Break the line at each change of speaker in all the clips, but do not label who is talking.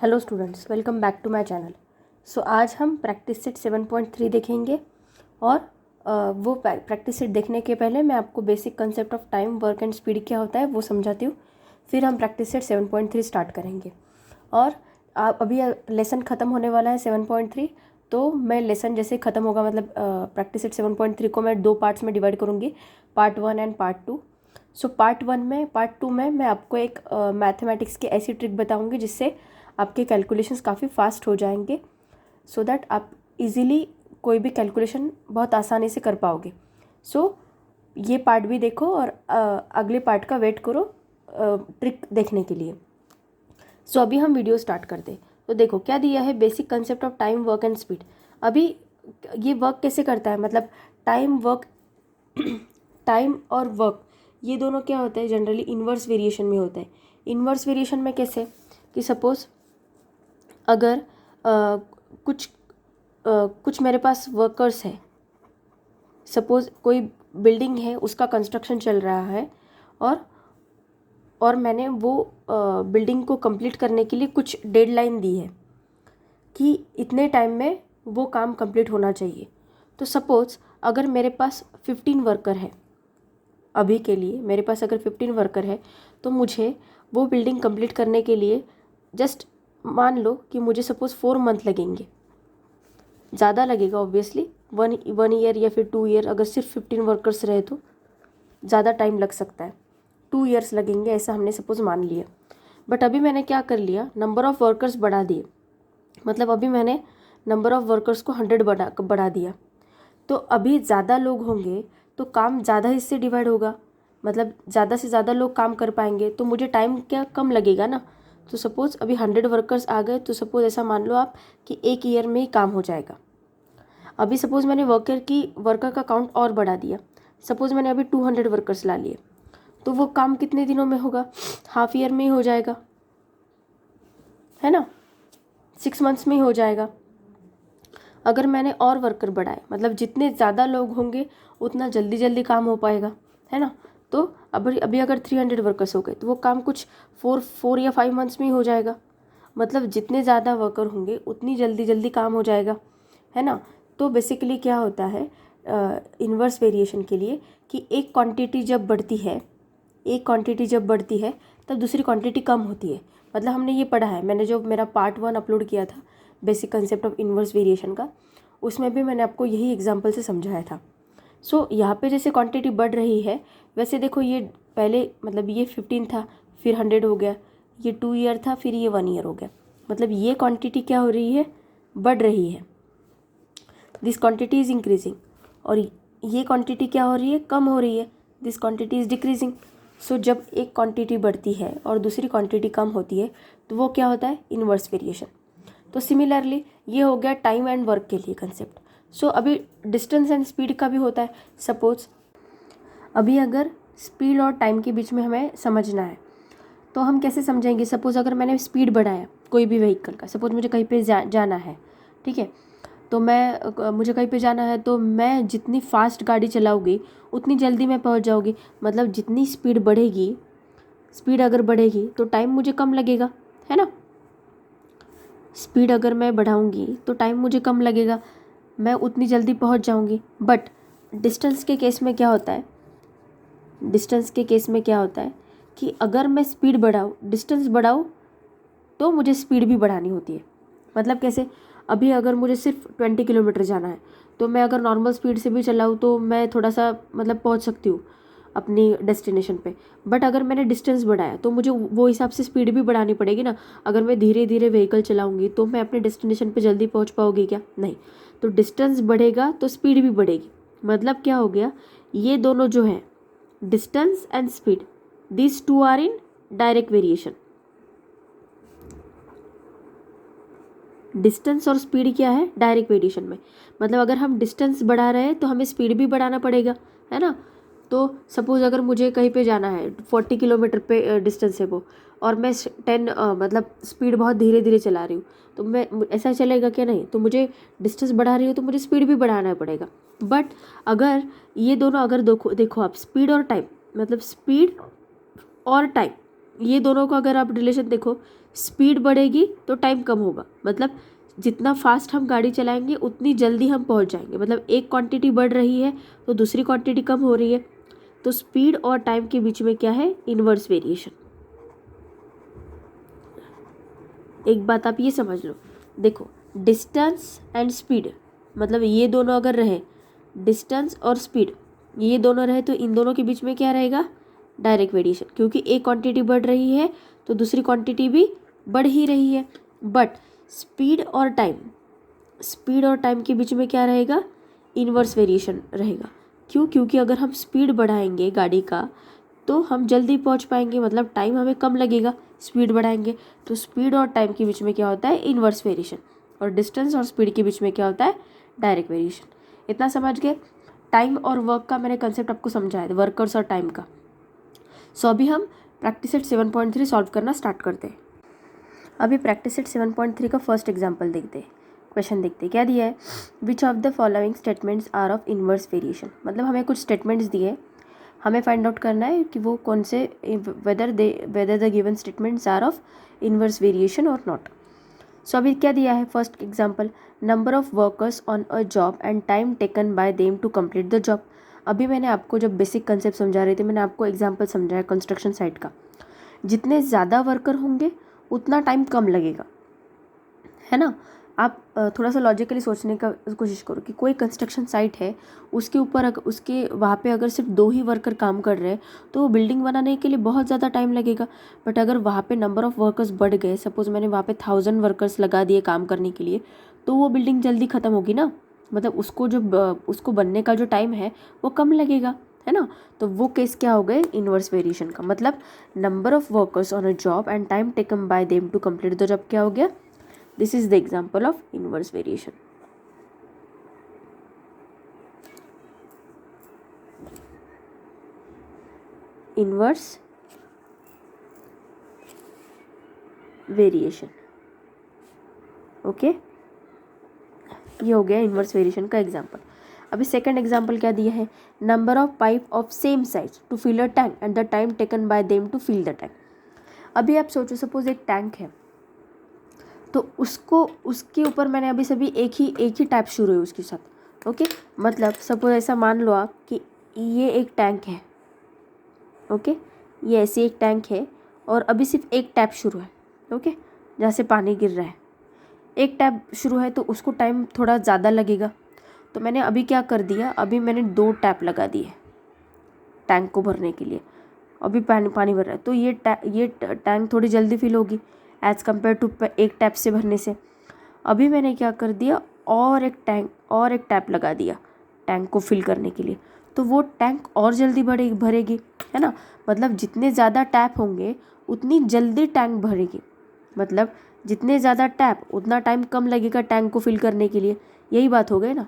Hello students, welcome back to my channel. So आज हम practice set 7.3 देखेंगे और वो प्रैक्टिस सेट देखने के पहले मैं आपको basic concept of time, work and speed क्या होता है वो समझाती हूँ। फिर हम प्रैक्टिस सेट 7.3 स्टार्ट करेंगे। और आप अभी लेसन ख़त्म होने वाला है 7.3, तो मैं लेसन जैसे ख़त्म होगा मतलब प्रैक्टिस सेट 7.3 को मैं 2 पार्ट्स में डिवाइड करूँगी, part 1 and part 2। So part 2 में मैं आपको एक मैथमेटिक्स की ऐसी ट्रिक बताऊँगी जिससे आपके कैलकुलेशंस काफ़ी फास्ट हो जाएंगे, सो दैट आप इजीली कोई भी कैलकुलेशन बहुत आसानी से कर पाओगे। सो ये पार्ट भी देखो और अगले पार्ट का वेट करो ट्रिक देखने के लिए। सो अभी हम वीडियो स्टार्ट करते हैं। तो देखो क्या दिया है, basic concept of time, work and speed. अभी ये वर्क कैसे करता है, मतलब टाइम वर्क टाइम और वर्क ये दोनों क्या होता है, जनरली इन्वर्स वेरिएशन में होता है। इन्वर्स वेरिएशन में कैसे कि सपोज अगर कुछ मेरे पास वर्कर्स है, सपोज़ कोई बिल्डिंग है उसका कंस्ट्रक्शन चल रहा है और मैंने वो बिल्डिंग को कंप्लीट करने के लिए कुछ डेडलाइन दी है कि इतने टाइम में वो काम कंप्लीट होना चाहिए। तो सपोज़ अगर मेरे पास 15 वर्कर है, अभी के लिए मेरे पास अगर 15 वर्कर है, तो मुझे वो बिल्डिंग कंप्लीट करने के लिए जस्ट मान लो कि मुझे सपोज़ 4 मंथ लगेंगे। ज़्यादा लगेगा ऑब्वियसली, वन ईयर या फिर 2 ईयर। अगर सिर्फ 15 वर्कर्स रहे तो ज़्यादा टाइम लग सकता है, 2 ईयर्स लगेंगे ऐसा हमने सपोज़ मान लिया। बट अभी मैंने क्या कर लिया, नंबर ऑफ़ वर्कर्स बढ़ा दिए। मतलब अभी मैंने नंबर ऑफ़ वर्कर्स को 100 बढ़ा दिया। तो अभी ज़्यादा लोग होंगे तो काम ज़्यादा हिस्से डिवाइड होगा, मतलब ज़्यादा से ज़्यादा लोग काम कर पाएंगे, तो मुझे टाइम क्या कम लगेगा ना। तो सपोज़ अभी 100 वर्कर्स आ गए, तो सपोज़ ऐसा मान लो आप कि 1 ईयर में ही काम हो जाएगा। अभी सपोज़ मैंने वर्कर का काउंट और बढ़ा दिया, सपोज़ मैंने अभी 200 वर्कर्स ला लिए, तो वो काम कितने दिनों में होगा, हाफ ईयर में ही हो जाएगा, है ना, 6 मंथ्स में ही हो जाएगा। अगर मैंने और वर्कर बढ़ाए, मतलब जितने ज़्यादा लोग होंगे उतना जल्दी जल्दी काम हो पाएगा, है ना। तो अभी अगर 300 वर्कर्स हो गए तो वो काम कुछ 4 या 5 मंथ्स में ही हो जाएगा। मतलब जितने ज़्यादा वर्कर होंगे उतनी जल्दी जल्दी काम हो जाएगा, है ना। तो बेसिकली क्या होता है इन्वर्स वेरिएशन के लिए कि एक क्वांटिटी जब बढ़ती है तब दूसरी क्वांटिटी कम होती है। मतलब हमने ये पढ़ा है, मैंने जो मेरा पार्ट 1 अपलोड किया था basic concept of inverse variation का, उसमें भी मैंने आपको यही एग्जांपल से समझाया था। सो यहाँ पे जैसे क्वांटिटी बढ़ रही है, वैसे देखो ये पहले मतलब ये 15 था, फिर 100 हो गया, ये 2 ईयर था, फिर ये 1 ईयर हो गया। मतलब ये क्वांटिटी क्या हो रही है, बढ़ रही है, दिस क्वांटिटी इज़ इंक्रीजिंग। और ये क्वांटिटी क्या हो रही है, कम हो रही है, दिस क्वांटिटी इज़ डिक्रीजिंग। सो जब एक क्वांटिटी बढ़ती है और दूसरी क्वांटिटी कम होती है तो वो क्या होता है, इन्वर्स वेरिएशन। तो सिमिलरली ये हो गया टाइम एंड वर्क के लिए कंसेप्ट। सो अभी डिस्टेंस एंड स्पीड का भी होता है। सपोज अभी अगर स्पीड और टाइम के बीच में हमें समझना है तो हम कैसे समझेंगे। सपोज़ अगर मैंने स्पीड बढ़ाया कोई भी व्हीकल का, सपोज़ मुझे कहीं पे जाना है, ठीक है, तो मुझे कहीं पे जाना है तो मैं जितनी फास्ट गाड़ी चलाऊंगी उतनी जल्दी मैं पहुंच जाऊंगी। मतलब जितनी स्पीड अगर बढ़ेगी तो टाइम मुझे कम लगेगा, है ना। स्पीड अगर मैं बढ़ाऊंगी तो टाइम मुझे कम लगेगा, मैं उतनी जल्दी पहुंच जाऊंगी। बट डिस्टेंस के केस में क्या होता है, कि अगर मैं स्पीड डिस्टेंस बढ़ाऊँ तो मुझे स्पीड भी बढ़ानी होती है। मतलब कैसे, अभी अगर मुझे सिर्फ 20 किलोमीटर जाना है तो मैं अगर नॉर्मल स्पीड से भी चलाऊँ तो मैं थोड़ा सा मतलब पहुंच सकती हूँ अपनी डेस्टिनेशन पे। बट अगर मैंने डिस्टेंस बढ़ाया तो मुझे वो हिसाब से स्पीड भी बढ़ानी पड़ेगी ना। अगर मैं धीरे धीरे व्हीकल चलाऊंगी तो मैं अपने डेस्टिनेशन पे जल्दी पहुंच पाऊंगी क्या, नहीं। तो डिस्टेंस बढ़ेगा तो स्पीड भी बढ़ेगी। मतलब क्या हो गया, ये दोनों जो है distance and speed, this two are in direct variation. Distance और स्पीड क्या है, डायरेक्ट वेरिएशन में। मतलब अगर हम डिस्टेंस बढ़ा रहे हैं तो हमें स्पीड भी बढ़ाना पड़ेगा, है ना। तो सपोज़ अगर मुझे कहीं पे जाना है 40 किलोमीटर पे डिस्टेंस है वो, और मैं 10 मतलब स्पीड बहुत धीरे धीरे चला रही हूँ, तो मैं ऐसा चलेगा क्या, नहीं। तो मुझे डिस्टेंस बढ़ा रही हूँ तो मुझे स्पीड भी बढ़ाना पड़ेगा। बट अगर ये दोनों अगर देखो आप स्पीड और टाइम, मतलब स्पीड और टाइम, ये दोनों को अगर आप रिलेशन देखो, स्पीड बढ़ेगी तो टाइम कम होगा, मतलब जितना फास्ट हम गाड़ी चलाएंगे उतनी जल्दी हम पहुंच जाएंगे। मतलब एक क्वांटिटी बढ़ रही है तो दूसरी क्वांटिटी कम हो रही है। तो स्पीड और टाइम के बीच में क्या है? Inverse variation. एक बात आप ये समझ लो, देखो डिस्टेंस एंड स्पीड, मतलब ये दोनों अगर रहे, डिस्टेंस और स्पीड ये दोनों रहे, तो इन दोनों के बीच में क्या रहेगा? डायरेक्ट वेरिएशन, क्योंकि एक क्वांटिटी बढ़ रही है तो दूसरी क्वांटिटी भी बढ़ ही रही है। बट स्पीड और टाइम के बीच में क्या रहेगा? इन्वर्स वेरिएशन रहेगा। क्यों? क्योंकि अगर हम स्पीड बढ़ाएंगे गाड़ी का तो हम जल्दी पहुंच पाएंगे, मतलब टाइम हमें कम लगेगा। स्पीड बढ़ाएंगे तो स्पीड और टाइम के बीच में क्या होता है? Inverse variation. और डिस्टेंस और स्पीड के बीच में क्या होता है? Direct variation. इतना समझ गए? टाइम और वर्क का मैंने कंसेप्ट आपको समझाया था, वर्कर्स और टाइम का। सो अभी हम प्रैक्टिस सेट 7.3 सॉल्व करना स्टार्ट करते हैं। अभी प्रैक्टिस सेट 7.3 का फर्स्ट एग्जाम्पल देखते हैं। क्वेश्चन देखते हैं क्या दिया है। Which of the following statements are of inverse variation. मतलब हमें कुछ स्टेटमेंट्स दिए, हमें फाइंड आउट करना है कि वो कौन से, whether the given statements are of inverse variation और नॉट। सो अभी क्या दिया है first example, number of workers on a job and time taken by them to complete the job. अभी मैंने आपको जब बेसिक कंसेप्ट समझा रही थी, मैंने आपको एग्जाम्पल समझाया कंस्ट्रक्शन साइट का। जितने ज़्यादा वर्कर होंगे उतना टाइम कम लगेगा, है ना। आप थोड़ा सा लॉजिकली सोचने का कोशिश करो कि कोई कंस्ट्रक्शन साइट है, उसके ऊपर उसके वहाँ पे अगर सिर्फ 2 ही वर्कर काम कर रहे हैं तो वो बिल्डिंग बनाने के लिए बहुत ज़्यादा टाइम लगेगा। बट अगर वहाँ पे नंबर ऑफ़ वर्कर्स बढ़ गए, सपोज़ मैंने वहाँ पे 1000 वर्कर्स लगा दिए काम करने के लिए, तो वो बिल्डिंग जल्दी ख़त्म होगी ना। मतलब उसको बनने का जो टाइम है वो कम लगेगा, है ना। तो वो केस क्या हो गए? इन्वर्स वेरिएशन का। मतलब number of workers on a job and time taken by them to complete the job क्या हो गया? This is the example of inverse variation. Inverse variation. Okay, ये हो गया इन्वर्स वेरिएशन का एग्जाम्पल। अभी सेकंड एग्जाम्पल क्या दिया है, number of pipe of same size to fill a tank and the time taken by them to fill the tank. अभी आप सोचो, सपोज एक टैंक है तो उसके ऊपर मैंने अभी सभी एक ही टैप शुरू है उसके साथ। ओके, मतलब सपोज ऐसा मान लो आप कि ये एक टैंक है। ओके, ये ऐसे एक टैंक है और अभी सिर्फ एक टैप शुरू है। ओके, जहाँ से पानी गिर रहा है एक टैप शुरू है, तो उसको टाइम थोड़ा ज़्यादा लगेगा। तो मैंने अभी क्या कर दिया, अभी मैंने 2 टैप लगा दिए टैंक को भरने के लिए। अभी पानी भर रहा है तो ये टैंक थोड़ी जल्दी फिल होगी एज़ कम्पेयर टू एक टैप से भरने से। अभी मैंने क्या कर दिया, और एक टैप लगा दिया टैंक को फिल करने के लिए, तो वो टैंक और जल्दी भरेगी, है ना। मतलब जितने ज़्यादा टैप होंगे उतनी जल्दी टैंक भरेगी। मतलब जितने ज़्यादा टैप उतना टाइम कम लगेगा टैंक को फिल करने के लिए। यही बात हो गई ना,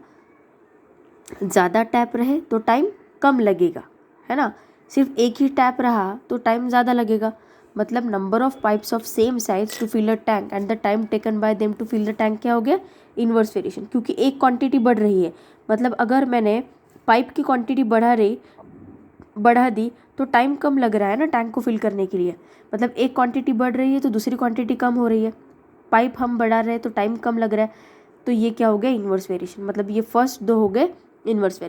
ज़्यादा टैप रहे तो टाइम कम लगेगा, है ना। सिर्फ एक ही टैप रहा तो टाइम ज़्यादा लगेगा। मतलब number of pipes of same size to fill a tank and the time taken by them to fill the tank क्या हो गया? इन्वर्स वेरिएशन, क्योंकि एक क्वांटिटी बढ़ रही है। मतलब अगर मैंने पाइप की क्वांटिटी बढ़ा दी तो टाइम कम लग रहा है ना टैंक को फिल करने के लिए। मतलब एक क्वांटिटी बढ़ रही है तो दूसरी क्वांटिटी कम हो रही है। पाइप हम बढ़ा रहे हैं तो टाइम कम लग रहा है। तो ये क्या हो गया? Inverse variation. मतलब ये फर्स्ट 2 हो गए इन्वर्स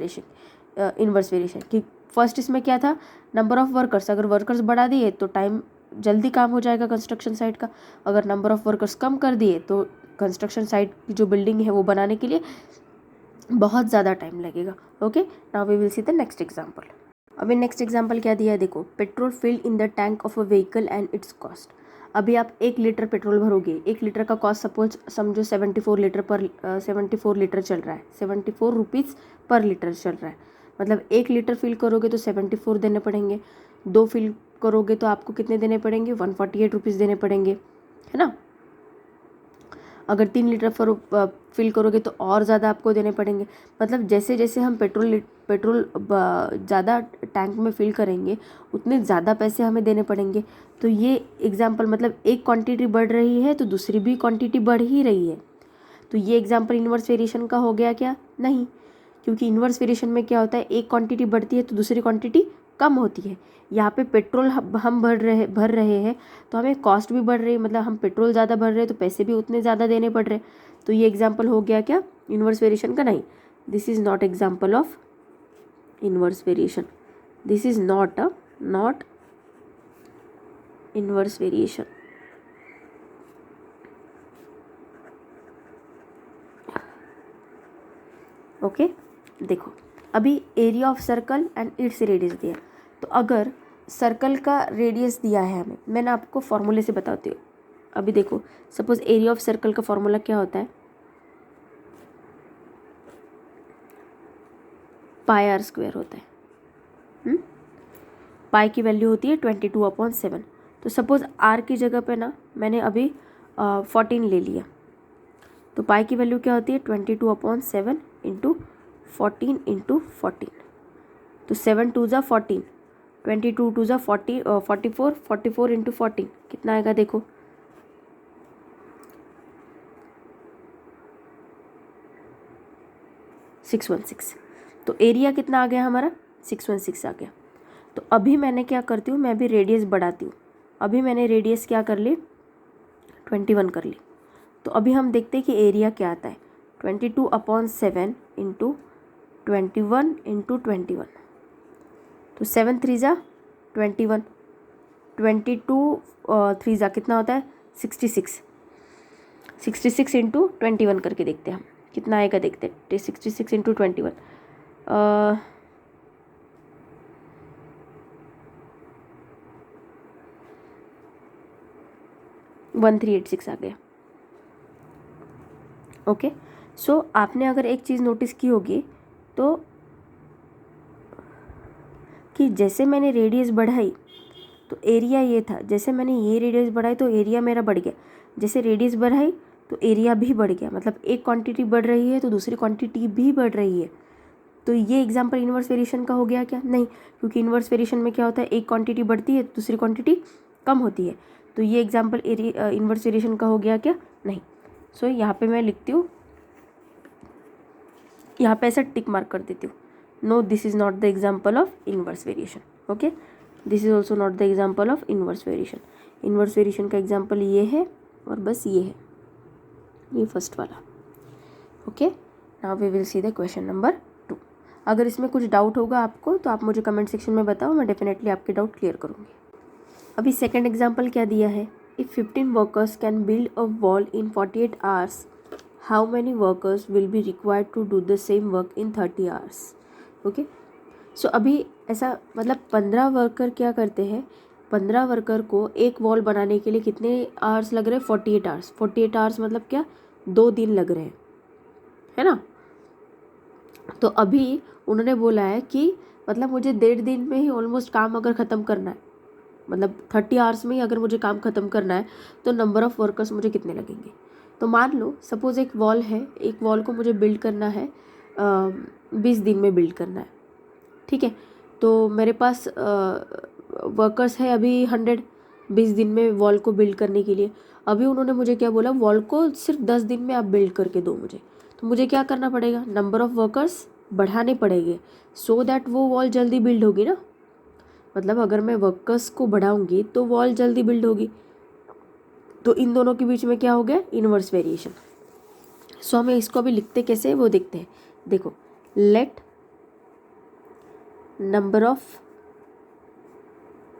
वेरिएशन कि फर्स्ट इसमें क्या था, नंबर ऑफ़ वर्कर्स, अगर वर्कर्स बढ़ा दिए तो टाइम जल्दी काम हो जाएगा कंस्ट्रक्शन साइट का। अगर नंबर ऑफ़ वर्कर्स कम कर दिए तो कंस्ट्रक्शन साइट की जो बिल्डिंग है वो बनाने के लिए बहुत ज़्यादा टाइम लगेगा। Okay, now we will see the next example. अभी नेक्स्ट एग्जांपल क्या दिया है, देखो, petrol filled in the tank of a vehicle and its cost. अभी आप 1 लीटर पेट्रोल भरोगे, 1 लीटर का कॉस्ट सपोज समझो 74 लीटर चल रहा है, 74 रुपीज़ पर लीटर चल रहा है। मतलब 1 लीटर फिल करोगे तो 74 देने पड़ेंगे, 2 फिल करोगे तो आपको कितने देने पड़ेंगे? 148 रुपीज़ देने पड़ेंगे, है ना। अगर 3 लीटर फिल करोगे तो और ज़्यादा आपको देने पड़ेंगे। मतलब जैसे जैसे हम पेट्रोल ज़्यादा टैंक में फिल करेंगे उतने ज़्यादा पैसे हमें देने पड़ेंगे। तो ये एग्जांपल, मतलब एक क्वांटिटी बढ़ रही है तो दूसरी भी क्वांटिटी बढ़ ही रही है। तो ये एग्जांपल इन्वर्स वेरिएशन का हो गया क्या? नहीं, क्योंकि इन्वर्स वेरिएशन में क्या होता है, एक क्वांटिटी बढ़ती है तो दूसरी क्वांटिटी कम होती है। यहाँ पे पेट्रोल हम भर रहे हैं तो हमें कॉस्ट भी बढ़ रही है, मतलब हम पेट्रोल ज़्यादा भर रहे हैं तो पैसे भी उतने ज़्यादा देने पड़ रहे हैं। तो ये एग्जाम्पल हो गया क्या इन्वर्स वेरिएशन का? नहीं, this is not example of inverse variation, this is not inverse variation. Okay, देखो अभी area of circle and its radius दिया। तो अगर सर्कल का रेडियस दिया है हमें, मैंने आपको फॉर्मूले से बताती हूँ। अभी देखो सपोज एरिया ऑफ सर्कल का फॉर्मूला क्या होता है, पाई आर स्क्वायर होता है। पाई की वैल्यू होती है 22/7। तो सपोज आर की जगह पे ना मैंने अभी 14 ले लिया, तो पाई की वैल्यू क्या होती है 22/7 इंटू 14 इंटू 14। तो 7 2 ज़ा 14, 22 2 ज़ा 44, 44 इंटू 14 कितना आएगा देखो, 616। तो एरिया कितना आ गया हमारा 616 आ गया। तो अभी मैंने क्या करती हूँ, मैं अभी रेडियस बढ़ाती हूँ। अभी मैंने रेडियस क्या कर ली 21 कर ली। तो अभी हम देखते हैं कि एरिया क्या आता है 22/7 इंटू 21 इंटू 21। तो 7 3 ज़ा 21, 22 3 ज़ा कितना होता है 66, 66 इंटू 21 करके देखते हैं हम कितना आएगा, देखते हैं 66 इंटू 21 1386 आ गया। ओके, सो आपने अगर एक चीज़ नोटिस की होगी तो कि जैसे मैंने रेडियस बढ़ाई तो एरिया ये था, जैसे मैंने ये रेडियस बढ़ाई तो एरिया मेरा बढ़ गया, जैसे रेडियस बढ़ाई तो एरिया भी बढ़ गया। मतलब एक क्वांटिटी बढ़ रही है तो दूसरी क्वांटिटी भी बढ़ रही है। तो ये एग्जांपल इन्वर्स वेरिएशन का हो गया क्या? नहीं, क्योंकि इन्वर्स वेरिएशन में क्या होता है एक क्वांटिटी बढ़ती है दूसरी क्वांटिटी कम होती है। तो ये एग्जांपल इन्वर्स वेरिएशन का हो गया क्या? नहीं। सो यहाँ पे मैं लिखती हूँ, यहाँ पे ऐसा टिक मार्क कर देती हूँ, no this is not the example of inverse variation. Okay, this is also not the example of inverse variation. Inverse variation का एग्जाम्पल ये है और बस ये है, ये फर्स्ट वाला। Okay, now we will see the question number 2। अगर इसमें कुछ डाउट होगा आपको तो आप मुझे कमेंट सेक्शन में बताओ, मैं डेफिनेटली आपके डाउट क्लियर करूँगी। अभी सेकेंड एग्जाम्पल क्या दिया है, if 15 workers can build a wall in 48 hours, how many workers will be required to do the same work in 30 hours. Okay, so अभी ऐसा मतलब 15 वर्कर क्या करते हैं, 15 वर्कर को एक वॉल बनाने के लिए कितने आवर्स लग रहे हैं 48 आवर्स। 48 आवर्स मतलब क्या 2 दिन लग रहे हैं, है ना। तो अभी उन्होंने बोला है कि मतलब मुझे 1.5 दिन में ही ऑलमोस्ट काम अगर ख़त्म करना है, मतलब 30 आवर्स में ही अगर मुझे काम ख़त्म करना है तो नंबर ऑफ़ वर्कर्स मुझे कितने लगेंगे। तो मान लो सपोज़ एक वॉल है, एक वॉल को मुझे बिल्ड करना है 20 दिन में बिल्ड करना है, ठीक है। तो मेरे पास वर्कर्स है अभी 100 20 दिन में वॉल को बिल्ड करने के लिए। अभी उन्होंने मुझे क्या बोला, वॉल को सिर्फ 10 दिन में आप बिल्ड करके दो मुझे। तो मुझे क्या करना पड़ेगा, नंबर ऑफ़ वर्कर्स बढ़ाने पड़ेंगे सो दैट वो वॉल जल्दी बिल्ड होगी ना। मतलब अगर मैं वर्कर्स को बढ़ाऊंगी तो वॉल जल्दी बिल्ड होगी। तो इन दोनों के बीच में क्या हो गया, इन्वर्स वेरिएशन। सो हमें इसको अभी लिखते कैसे वो देखते हैं। देखो, let number of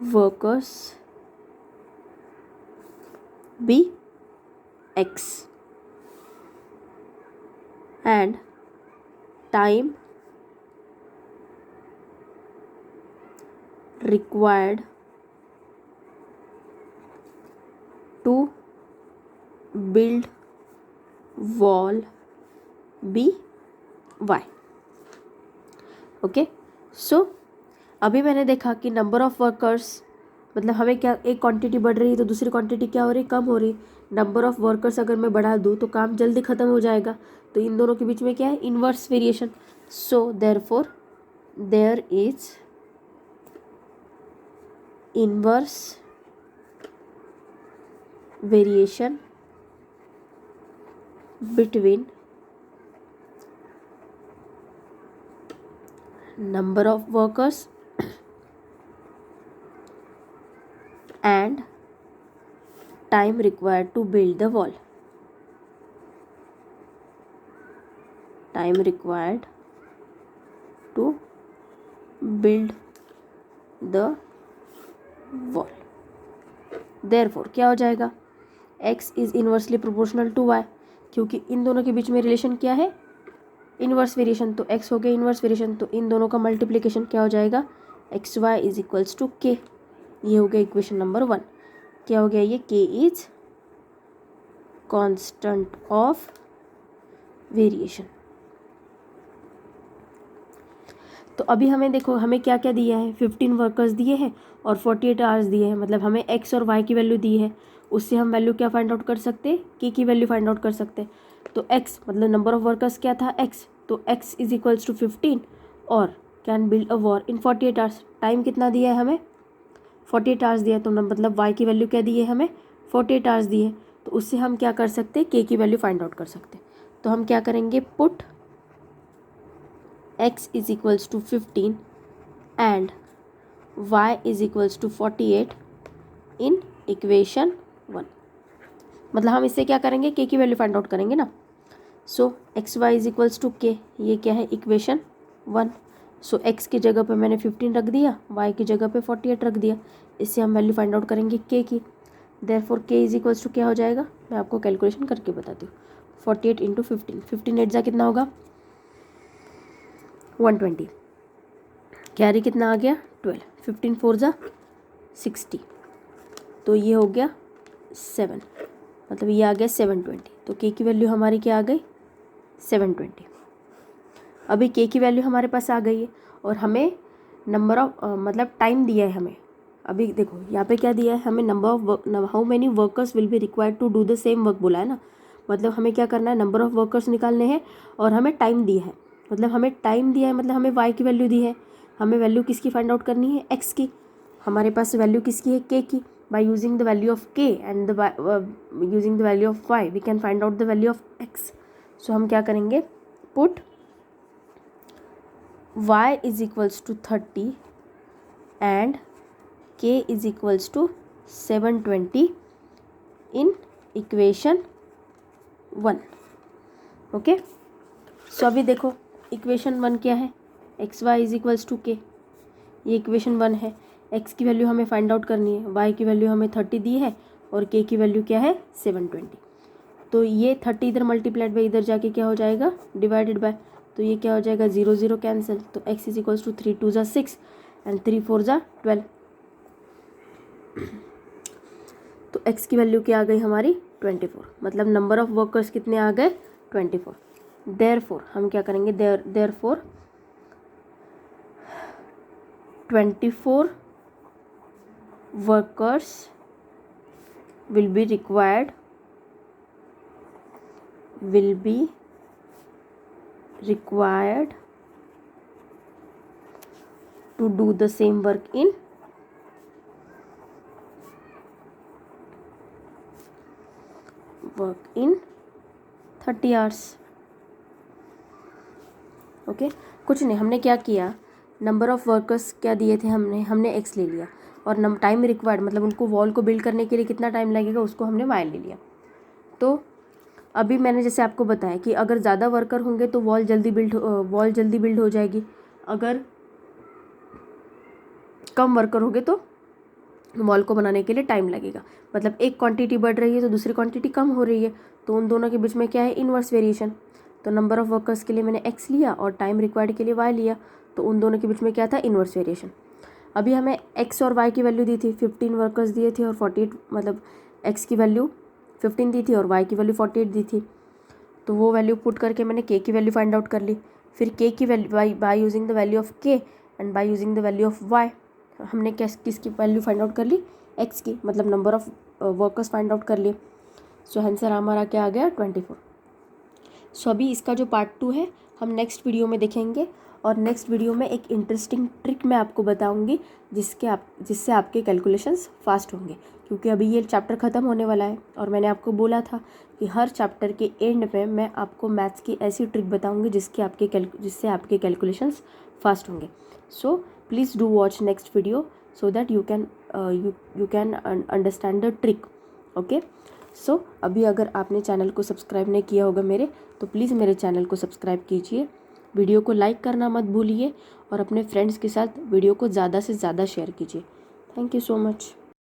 workers be x and time required to build wall be y। Okay, so अभी मैंने देखा कि नंबर ऑफ़ वर्कर्स मतलब हमें क्या एक क्वांटिटी बढ़ रही है तो दूसरी क्वांटिटी क्या हो रही, कम हो रही। नंबर ऑफ़ वर्कर्स अगर मैं बढ़ा दूँ तो काम जल्दी ख़त्म हो जाएगा। तो इन दोनों के बीच में क्या है, inverse variation. So therefore there is inverse variation between number of workers and time required to build the wall. Time required to build the wall. Therefore क्या हो जाएगा, x is inversely proportional to y, क्योंकि इन दोनों के बीच में relation क्या है, inverse variation, तो x हो गया इन्वर्स वेरिएशन, तो इन दोनों का मल्टीप्लिकेशन क्या हो जाएगा, X Y is equals to के। ये हो गया इक्वेशन नंबर 1। क्या हो गया ये, k is constant of variation. तो अभी हमें देखो हमें क्या क्या दिया है, 15 वर्कर्स दिए हैं और 48 आवर्स दिए हैं, मतलब हमें x और y की वैल्यू दी है। उससे हम वैल्यू क्या फाइंड आउट कर सकते हैं, k की वैल्यू फाइंड आउट कर सकते हैं। तो x मतलब नंबर ऑफ वर्कर्स क्या था x, तो x इज इक्वल्स टू 15 और can build a war in 48 hours. Time कितना दिया है हमें, 48 आवर्स दिया है, तो मतलब y की वैल्यू क्या दी है हमें, 48 आवर्स दी है। तो उससे हम क्या कर सकते हैं, k की वैल्यू फाइंड आउट कर सकते हैं। तो हम क्या करेंगे, put x is equals to 15 and y is equals to 48 in equation 1। मतलब हम इससे क्या करेंगे, k की वैल्यू फाइंड आउट करेंगे ना। So x Y is equals to के, ये क्या है इक्वेशन 1। सो x की जगह पे मैंने 15 रख दिया, y की जगह पे 48 रख दिया। इससे हम वैल्यू फाइंड आउट करेंगे k की। Therefore k is equals to क्या हो जाएगा, मैं आपको कैलकुलेशन करके बताती हूँ। 48 इंटू 15, 15 एट जा कितना होगा 120, कैरी कितना आ गया 12, 15 4 जा 60, तो ये हो गया 7, मतलब ये आ गया 720। तो k की वैल्यू हमारी क्या आ गई 720। अभी k की वैल्यू हमारे पास आ गई है और हमें नंबर ऑफ मतलब टाइम दिया है हमें। अभी देखो यहाँ पे क्या दिया है हमें, number of how many workers will be required to do the same work बोला है ना। मतलब हमें क्या करना है, नंबर ऑफ वर्कर्स निकालने हैं और हमें टाइम दिया है। मतलब हमें टाइम दिया है, मतलब हमें y की वैल्यू दी है, हमें वैल्यू किसकी फाइंड आउट करनी है, x की। हमारे पास वैल्यू किसकी है, k की। By using the value of k and using the value of y we can find out the value of x। So हम क्या करेंगे, put y is equals to 30 and k is equals to 720 in equation 1। Okay, so अभी देखो equation 1 क्या है, x Y is equals to के, ये equation 1 है। x की वैल्यू हमें फाइंड आउट करनी है, y की वैल्यू हमें 30 दी है और k की वैल्यू क्या है 720। तो ये 30 इधर मल्टीप्लाइड बाई इधर जाके क्या हो जाएगा डिवाइडेड बाय, तो ये क्या हो जाएगा 0 0 कैंसिल। तो x इज इक्वल्स टू 3 2 जा 6 एंड 3 4 जा 12। तो x की वैल्यू क्या आ गई हमारी 24, मतलब नंबर ऑफ वर्कर्स कितने आ गए 24। देयरफॉर हम क्या करेंगे, therefore 24 workers will be required to do the same work in 30 hours। Okay, कुछ नहीं, हमने क्या किया, नंबर ऑफ वर्कर्स क्या दिए थे हमने x ले लिया और टाइम रिक्वायर्ड मतलब उनको वॉल को बिल्ड करने के लिए कितना टाइम लगेगा उसको हमने y ले लिया। तो अभी मैंने जैसे आपको बताया कि अगर ज़्यादा वर्कर होंगे तो वॉल जल्दी बिल्ड हो जाएगी, अगर कम वर्कर होंगे तो वॉल को बनाने के लिए टाइम लगेगा। मतलब एक क्वांटिटी बढ़ रही है तो दूसरी क्वांटिटी कम हो रही है, तो उन दोनों के बीच में क्या है इन्वर्स वेरिएशन। तो नंबर ऑफ वर्कर्स के लिए मैंने x लिया और टाइम रिक्वायर्ड के लिए y लिया, तो उन दोनों के बीच में क्या था इन्वर्स वेरिएशन। अभी हमें x और y की वैल्यू दी थी, 15 वर्कर्स दिए थे और 48 मतलब x की वैल्यू 15 दी थी और y की वैल्यू 48 दी थी। तो वो वैल्यू पुट करके मैंने k की वैल्यू फाइंड आउट कर ली। फिर k की value by using the value of k and bye using the value of y हमने किसकी वैल्यू फाइंड आउट कर ली, x की, मतलब number of workers find out कर लिए। सो आंसर हमारा क्या आ गया 24। सो अभी इसका जो पार्ट 2 है हम नेक्स्ट वीडियो में देखेंगे और नेक्स्ट वीडियो में एक इंटरेस्टिंग ट्रिक मैं आपको बताऊंगी जिससे आपके कैलकुलेशंस फास्ट होंगे, क्योंकि अभी ये चैप्टर ख़त्म होने वाला है और मैंने आपको बोला था कि हर चैप्टर के एंड में मैं आपको मैथ्स की ऐसी ट्रिक बताऊंगी जिससे आपके कैलकुलेशंस फास्ट होंगे। So please do watch next video so that you can you can understand the trick. Okay, so अभी अगर आपने चैनल को सब्सक्राइब नहीं किया होगा मेरे, तो प्लीज़ मेरे चैनल को सब्सक्राइब कीजिए, वीडियो को लाइक करना मत भूलिए और अपने फ्रेंड्स के साथ वीडियो को ज़्यादा से ज़्यादा शेयर कीजिए। Thank you so much.